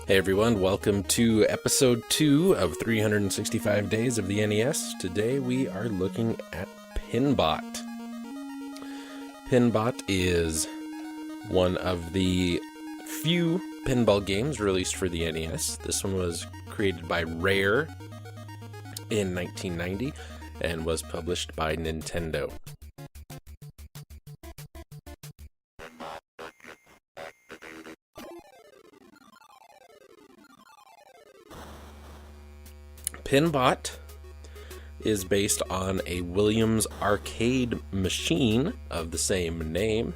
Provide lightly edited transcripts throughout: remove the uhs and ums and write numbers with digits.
Hey everyone, welcome to episode 2 of 365 Days of the NES. Today we are looking at PinBot. PinBot is one of the few pinball games released for the NES. This one was created by Rare in 1990 and was published by Nintendo. PinBot is based on a Williams arcade machine of the same name.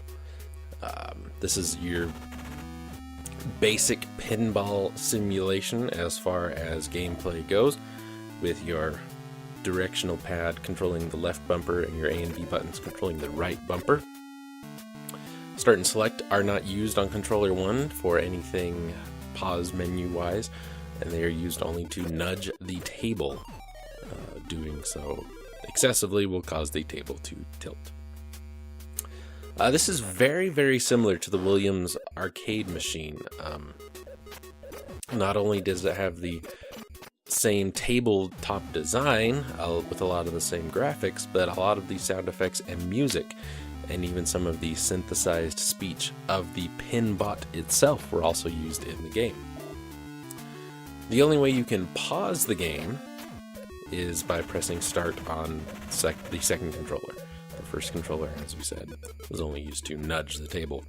This is your basic pinball simulation as far as gameplay goes, with your directional pad controlling the left bumper and your A and B buttons controlling the right bumper. Start and select are not used on controller 1 for anything pause menu wise, and they are used only to nudge the table. Doing so excessively will cause the table to tilt. This is very similar to the Williams arcade machine. Not only does it have the same tabletop design with a lot of the same graphics, but a lot of the sound effects and music, and even some of the synthesized speech of the PinBot itself were also used in the game. The only way you can pause the game is by pressing start on the second controller. The first controller, as we said, was only used to nudge the table.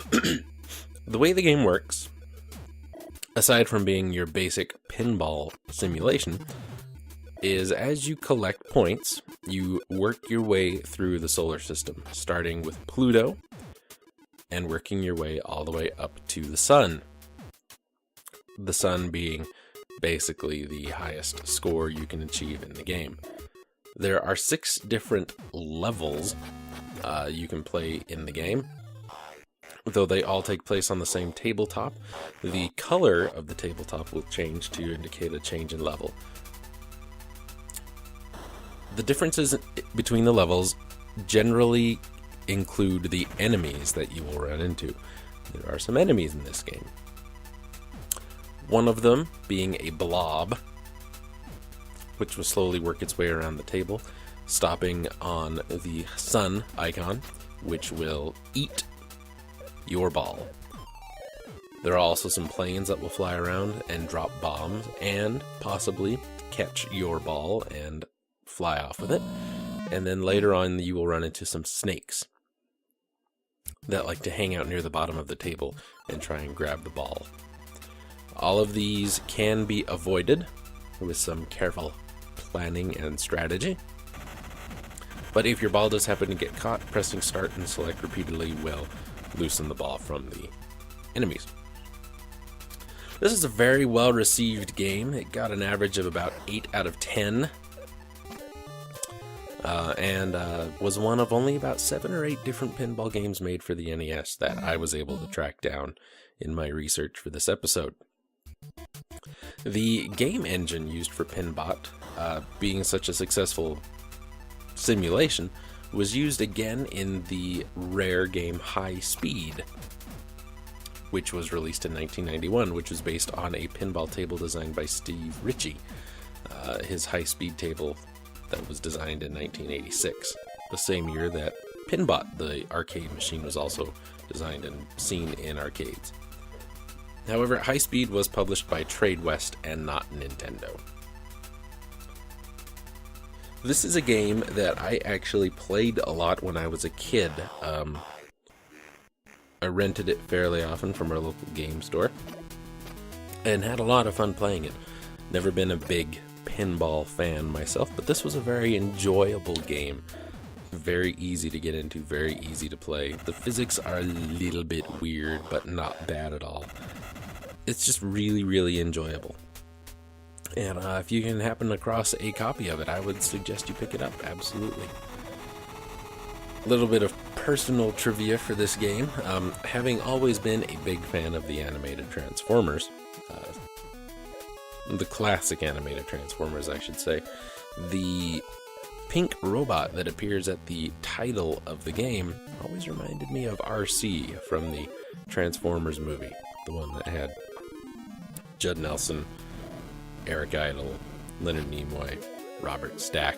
The way the game works, aside from being your basic pinball simulation, is as you collect points, you work your way through the solar system, starting with Pluto and working your way all the way up to the sun. The sun being basically the highest score you can achieve in the game. There are 6 different levels you can play in the game, though they all take place on the same tabletop. The color of the tabletop will change to indicate a change in level. The differences between the levels generally include the enemies that you will run into. There are some enemies in this game. One of them being a blob, which will slowly work its way around the table, stopping on the sun icon, which will eat your ball. There are also some planes that will fly around and drop bombs and possibly catch your ball and fly off with it. And then later on you will run into some snakes that like to hang out near the bottom of the table and try and grab the ball. All of these can be avoided with some careful planning and strategy. But if your ball does happen to get caught, pressing start and select repeatedly will loosen the ball from the enemies. This is a very well received game. It got an average of about 8 out of 10. And was one of only about 7 or 8 different pinball games made for the NES that I was able to track down in my research for this episode. The game engine used for PinBot, being such a successful simulation, was used again in the Rare game High Speed, which was released in 1991, which was based on a pinball table designed by Steve Ritchie. His High Speed table that was designed in 1986, the same year that PinBot, the arcade machine, was also designed and seen in arcades. However, High Speed was published by Tradewest and not Nintendo. This is a game that I actually played a lot when I was a kid. I rented it fairly often from our local game store and had a lot of fun playing it. Never been a big pinball fan myself, but this was a very enjoyable game. Very easy to get into, very easy to play. The physics are a little bit weird, but not bad at all. It's just really enjoyable. And if you can happen across a copy of it, I would suggest you pick it up, absolutely. A little bit of personal trivia for this game. Having always been a big fan of the animated Transformers, the classic animated Transformers, I should say, the pink robot that appears at the title of the game always reminded me of RC from the Transformers movie. the one that had Judd Nelson, Eric Idle, Leonard Nimoy, Robert Stack.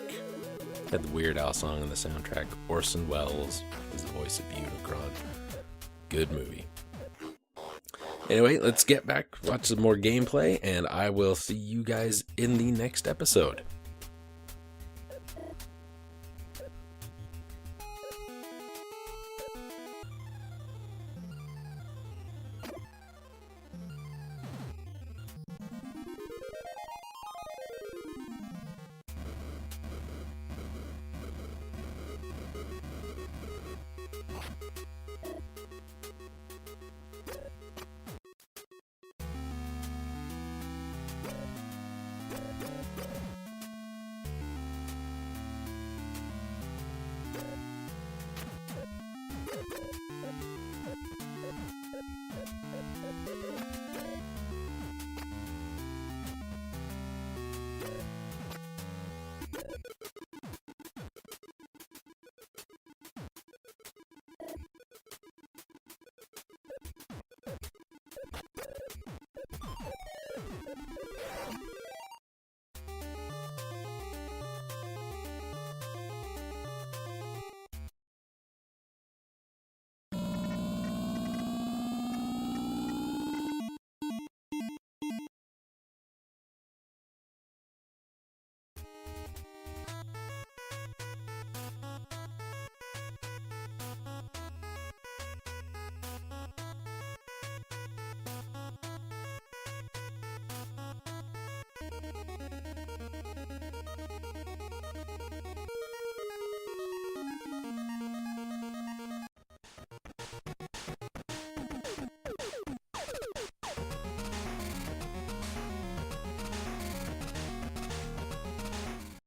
Had the Weird Al song on the soundtrack. Orson Welles was the voice of Unicron. Good movie. Anyway, let's get back, watch some more gameplay, and I will see you guys in the next episode.